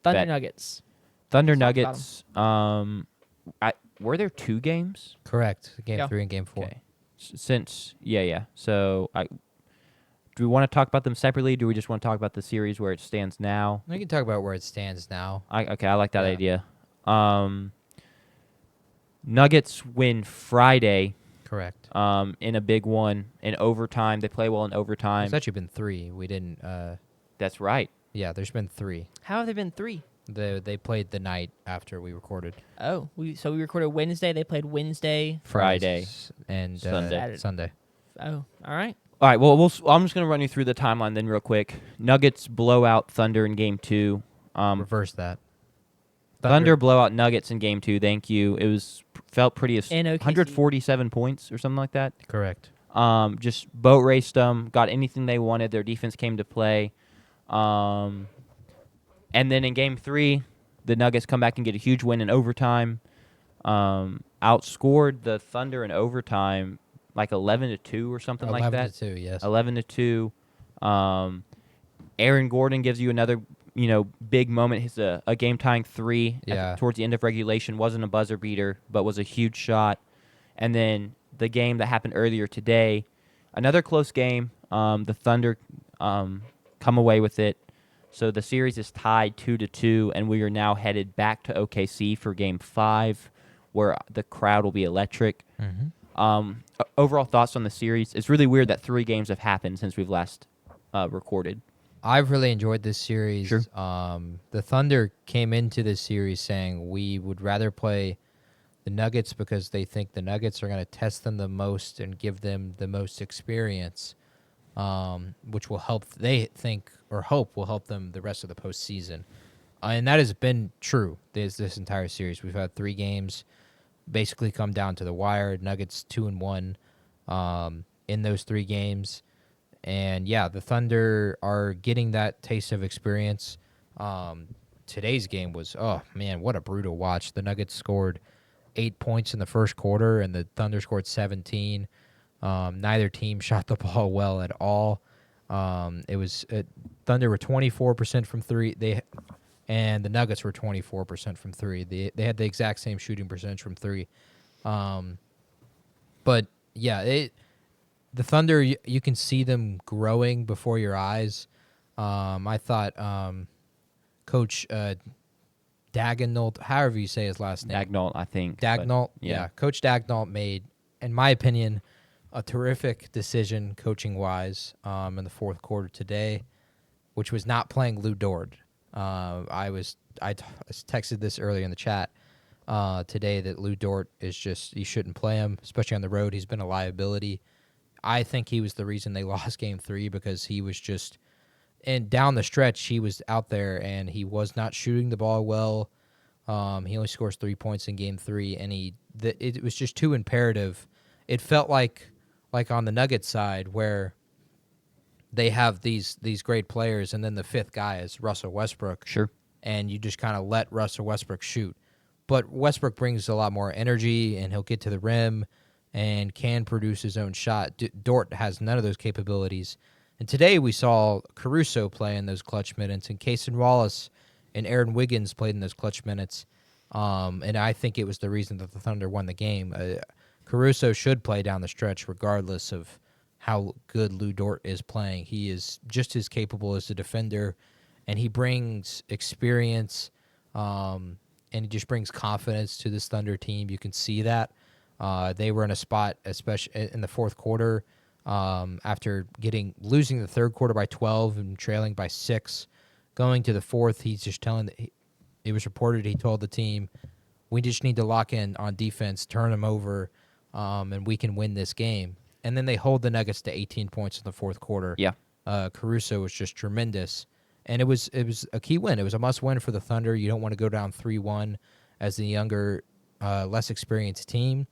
Thunder Bet. Nuggets. Thunder Let's talk about Nuggets. Were there 2 games? Correct. Game Yeah. 3 and Game 4. Okay. Yeah. So do we want to talk about them separately? Do we just want to talk about the series where it stands now? We can talk about where it stands now. I like that Yeah. idea. Nuggets win Friday. Correct. In a big one in overtime. They play well in overtime. There's actually been 3. We didn't. That's right. Yeah, there's been 3. How have there been 3? They played the night after we recorded. Oh, we recorded Wednesday. They played Wednesday. Friday. And Sunday. Sunday. Oh, all right. All right. Well, I'm just gonna run you through the timeline then real quick. Nuggets blow out Thunder in Game 2. Reverse that. Thunder blow out Nuggets in Game 2. Thank you. It felt pretty And OKC. 147 points or something like that. Correct. Just boat raced them. Got anything they wanted. Their defense came to play. And then in Game 3, the Nuggets come back and get a huge win in overtime. Outscored the Thunder in overtime like 11-2 or something like that. 11-2, yes. 11-2. Aaron Gordon gives you another, big moment. He's a game-tying 3 towards the end of regulation. Wasn't a buzzer beater, but was a huge shot. And then the game that happened earlier today, another close game. The Thunder come away with it. So the series is tied 2-2, and we are now headed back to OKC for Game 5, where the crowd will be electric. Mm-hmm. Overall thoughts on the series? It's really weird that 3 games have happened since we've last recorded. I've really enjoyed this series. Sure. The Thunder came into this series saying we would rather play the Nuggets because they think the Nuggets are going to test them the most and give them the most experience, which will help, they think, or hope will help them the rest of the postseason. And that has been true this entire series. We've had 3 games basically come down to the wire. Nuggets 2-1 in those 3 games. And, yeah, the Thunder are getting that taste of experience. Today's game was, oh, man, what a brutal watch. The Nuggets scored 8 points in the first quarter, and the Thunder scored 17. Neither team shot the ball well at all. Thunder were 24% from 3. And the Nuggets were 24% from 3. They had the exact same shooting percentage from 3. But yeah, the Thunder, you can see them growing before your eyes. I thought Coach Daigneault, however you say his last name. Daigneault, I think. Daigneault, yeah. yeah. Coach Daigneault made, in my opinion, a terrific decision coaching-wise in the fourth quarter today, which was not playing Lou Dort. I texted this earlier in the chat today that Lou Dort is just, you shouldn't play him, especially on the road. He's been a liability. I think he was the reason they lost Game 3 because he was just, and down the stretch, he was out there and he was not shooting the ball well. He only scores 3 points in Game 3, and it was just too imperative. It felt like on the Nuggets side where they have these great players, and then the fifth guy is Russell Westbrook. Sure. And you just kind of let Russell Westbrook shoot. But Westbrook brings a lot more energy, and he'll get to the rim and can produce his own shot. Dort has none of those capabilities. And today we saw Caruso play in those clutch minutes, and Cason Wallace and Aaron Wiggins played in those clutch minutes. And I think it was the reason that the Thunder won the game. Caruso should play down the stretch regardless of how good Lou Dort is playing. He is just as capable as a defender, and he brings experience, and he just brings confidence to this Thunder team. You can see that. They were in a spot, especially in the fourth quarter, after losing the third quarter by 12 and trailing by 6. Going to the fourth, he's just it was reported he told the team, we just need to lock in on defense, turn them over, and we can win this game. And then they hold the Nuggets to 18 points in the fourth quarter. Yeah. Caruso was just tremendous. And it was a key win. It was a must-win for the Thunder. You don't want to go down 3-1 as the younger, less experienced team.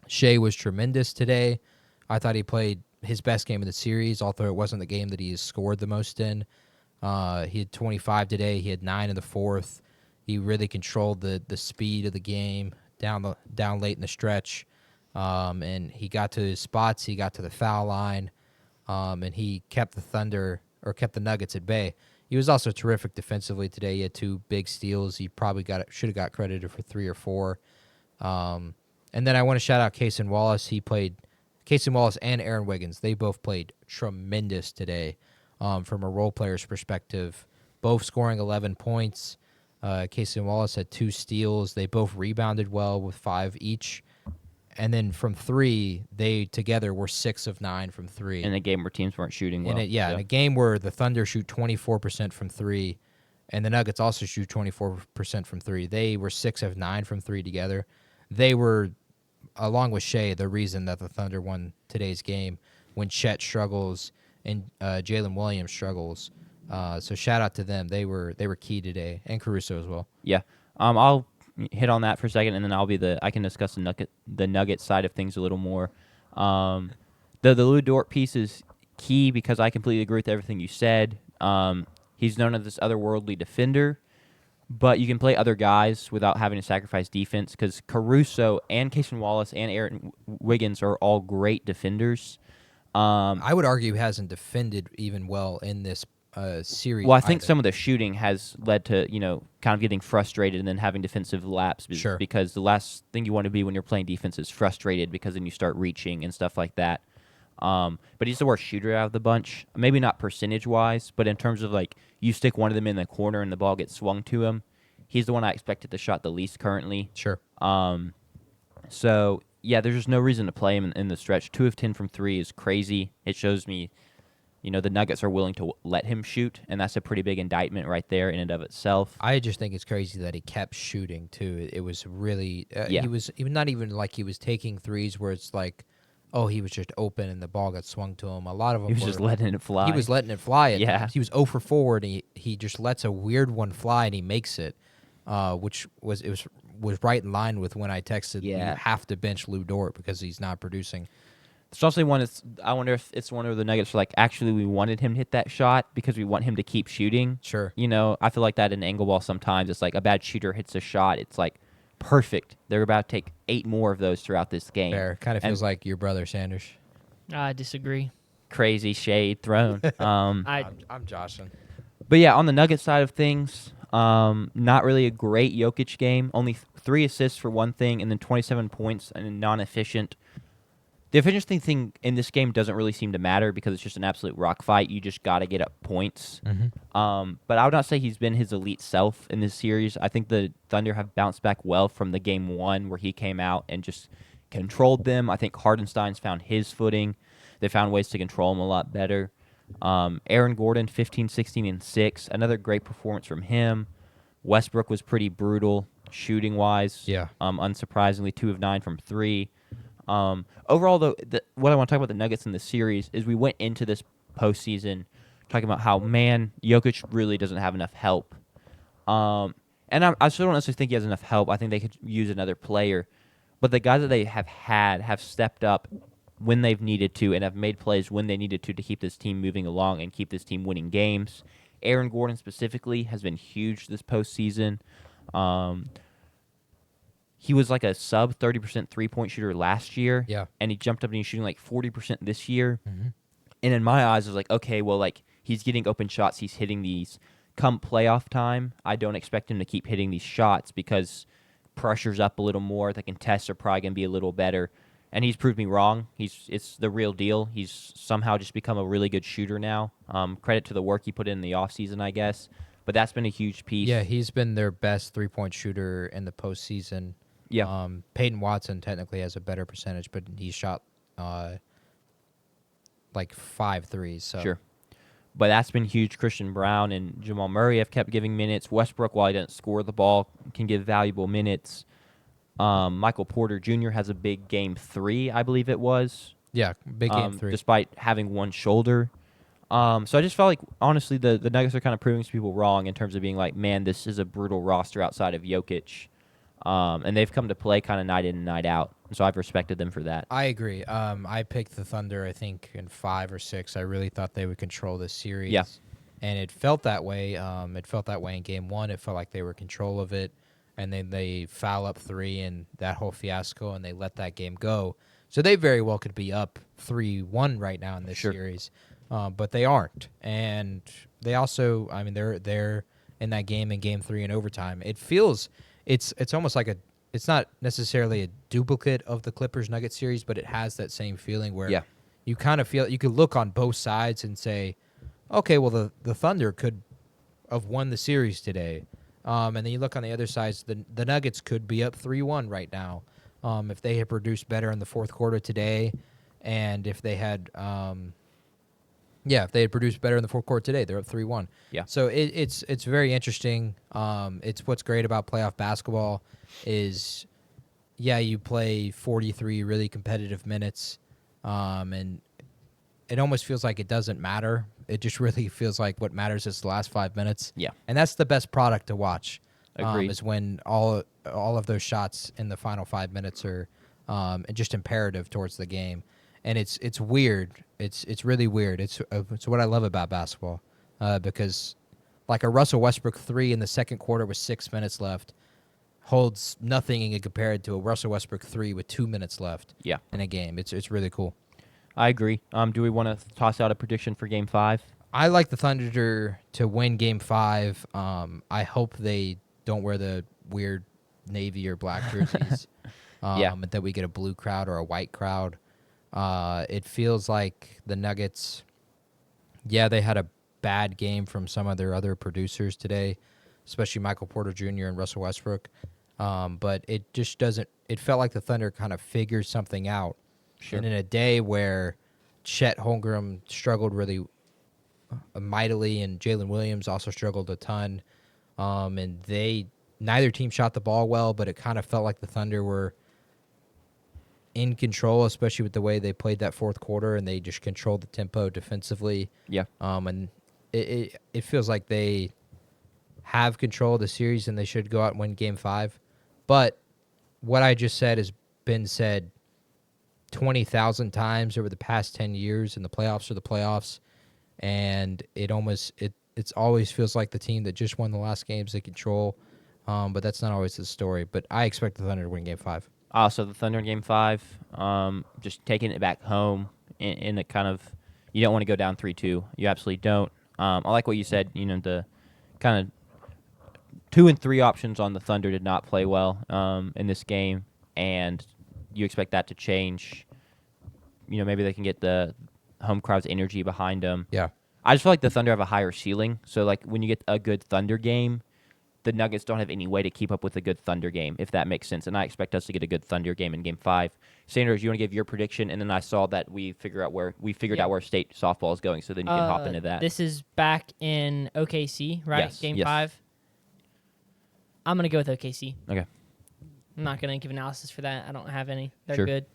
Shea was tremendous today. I thought he played his best game of the series, although it wasn't the game that he has scored the most in. He had 25 today. He had 9 in the fourth. He really controlled the speed of the game down late in the stretch. And he got to his spots. He got to the foul line, and he kept the Nuggets at bay. He was also terrific defensively today. He had 2 big steals. He probably should have got credited for 3 or 4. And then I want to shout out Cason Wallace. Cason Wallace and Aaron Wiggins. They both played tremendous today from a role player's perspective. Both scoring 11 points. Cason Wallace had 2 steals. They both rebounded well with 5 each. And then from 3, they together were 6 of 9 from 3. In a game where teams weren't shooting well. In a game where the Thunder shoot 24% from 3, and the Nuggets also shoot 24% from 3. They were 6 of 9 from 3 together. They were, along with Shea, the reason that the Thunder won today's game when Chet struggles and Jalen Williams struggles. So shout out to them. They were key today, and Caruso as well. Yeah. I'll hit on that for a second, and then I can discuss the Nugget side of things a little more. The Lou Dort piece is key because I completely agree with everything you said. He's known as this otherworldly defender, but you can play other guys without having to sacrifice defense because Caruso and Cason Wallace and Aaron Wiggins are all great defenders. I would argue he hasn't defended even well in this series. Well, I think either. some of the shooting has led to, kind of getting frustrated and then having defensive lapse. Sure. Because the last thing you want to be when you're playing defense is frustrated because then you start reaching and stuff like that. But he's the worst shooter out of the bunch. Maybe not percentage-wise, but in terms of, you stick one of them in the corner and the ball gets swung to him, he's the one I expected to shot the least currently. Sure. So, yeah, there's just no reason to play him in the stretch. 2 of 10 from 3 is crazy. It shows me the Nuggets are willing to let him shoot, and that's a pretty big indictment right there in and of itself. I just think it's crazy that he kept shooting, too. It was really Yeah. He was not even like he was taking threes where it's like, oh, he was just open and the ball got swung to him. A lot of them He was just letting it fly. He was letting it fly. Yeah. He was 0 for 4, and he just lets a weird one fly, and he makes it, which was right in line with when I texted, you have to bench Lou Dort because he's not producing. It's also one. I wonder if it's one of the Nuggets are actually we wanted him to hit that shot because we want him to keep shooting. Sure. I feel like that in angle ball sometimes. It's like a bad shooter hits a shot. It's like perfect. They're about to take 8 more of those throughout this game. Fair. Kind of feels like your brother Sanders. I disagree. Crazy shade thrown. I'm joshing. But yeah, on the Nuggets side of things, not really a great Jokic game. Only 3 assists for one thing, and then 27 points and non-efficient. The efficiency thing in this game doesn't really seem to matter because it's just an absolute rock fight. You just got to get up points. Mm-hmm. But I would not say he's been his elite self in this series. I think the Thunder have bounced back well from the game 1 where he came out and just controlled them. I think Hardenstein's found his footing. They found ways to control him a lot better. Aaron Gordon, 15, 16, and 6. Another great performance from him. Westbrook was pretty brutal shooting-wise. Yeah. Unsurprisingly, 2 of 9 from 3. Overall, though, what I want to talk about the Nuggets in this series is we went into this postseason talking about how, Jokic really doesn't have enough help. And I still don't necessarily think he has enough help. I think they could use another player. But the guys that they have stepped up when they've needed to and have made plays when they needed to keep this team moving along and keep this team winning games. Aaron Gordon specifically has been huge this postseason. He was like a sub 30% three-point shooter last year. Yeah. And he jumped up and he's shooting like 40% this year. Mm-hmm. And in my eyes, I was like, okay, well, he's getting open shots. He's hitting these. Come playoff time, I don't expect him to keep hitting these shots because pressure's up a little more. The contests are probably going to be a little better. And he's proved me wrong. It's the real deal. He's somehow just become a really good shooter now. Credit to the work he put in the offseason, I guess. But that's been a huge piece. Yeah, he's been their best three-point shooter in the postseason. Yeah. Peyton Watson technically has a better percentage, but he shot like 5 threes. So. Sure. But that's been huge. Christian Brown and Jamal Murray have kept giving minutes. Westbrook, while he doesn't score the ball, can give valuable minutes. Michael Porter Jr. has a big game 3, I believe it was. Yeah, big game 3. Despite having one shoulder. So I just felt like, honestly, the Nuggets are kind of proving some people wrong in terms of being like, man, this is a brutal roster outside of Jokic. And they've come to play kind of night in and night out. So I've respected them for that. I agree. I picked the Thunder, I think, in 5 or 6. I really thought they would control this series. Yeah. And it felt that way. It felt that way in game 1. It felt like they were in control of it. And then they foul up 3 and that whole fiasco, and they let that game go. So they very well could be up 3-1 right now in this Sure. series. But they aren't. And they also, I mean, they're in that game in Game 3 in overtime. It feels it's almost like it's not necessarily a duplicate of the Clippers Nuggets series, but it has that same feeling where you kind of feel you could look on both sides and say, okay, well the Thunder could have won the series today, and then you look on the other side, the Nuggets could be up 3-1 right now, if they had produced better in the fourth quarter today, and if they had. If they had produced better in the fourth quarter today, they're up 3-1. Yeah. So it's very interesting. It's what's great about playoff basketball is, you play 43 really competitive minutes, and it almost feels like it doesn't matter. It just really feels like what matters is the last 5 minutes. Yeah. And that's the best product to watch. Agreed. Is when all of those shots in the final 5 minutes are just imperative towards the game. And it's weird. It's really weird. It's what I love about basketball, because like a Russell Westbrook 3 in the second quarter with 6 minutes left holds nothing in compared to a Russell Westbrook 3 with 2 minutes left. Yeah. In a game. It's really cool. I agree. Do we want to toss out a prediction for Game 5? I like the Thunder to win Game 5. I hope they don't wear the weird navy or black jerseys. That we get a blue crowd or a white crowd. It feels like the Nuggets, they had a bad game from some of their other producers today, especially Michael Porter Jr. and Russell Westbrook. But it just doesn't – it felt like the Thunder kind of figured something out. Sure. And in a day where Chet Holmgren struggled really mightily and Jalen Williams also struggled a ton, and neither team shot the ball well, but it kind of felt like the Thunder were – in control, especially with the way they played that fourth quarter, and they just controlled the tempo defensively. Yeah. And it feels like they have control of the series, and they should go out and win Game 5. But what I just said has been said 20,000 times over the past 10 years, and the playoffs are the playoffs, and it always feels like the team that just won the last game's in control, but that's not always the story. But I expect the Thunder to win Game 5. So the Thunder in Game 5, just taking it back home in a kind of, you don't want to go down 3-2. You absolutely don't. I like what you said. The kind of 2 and 3 options on the Thunder did not play well in this game, and you expect that to change. Maybe they can get the home crowd's energy behind them. Yeah. I just feel like the Thunder have a higher ceiling. So, like, when you get a good Thunder game, the Nuggets don't have any way to keep up with a good Thunder game, if that makes sense. And I expect us to get a good Thunder game in Game 5. Sanders, you want to give your prediction? And then I saw that we figured out where state softball is going, so then you can hop into that. This is back in OKC, right? Yes, Game yes. 5. I'm going to go with OKC. Okay. I'm not going to give analysis for that. I don't have any. They're Sure. good.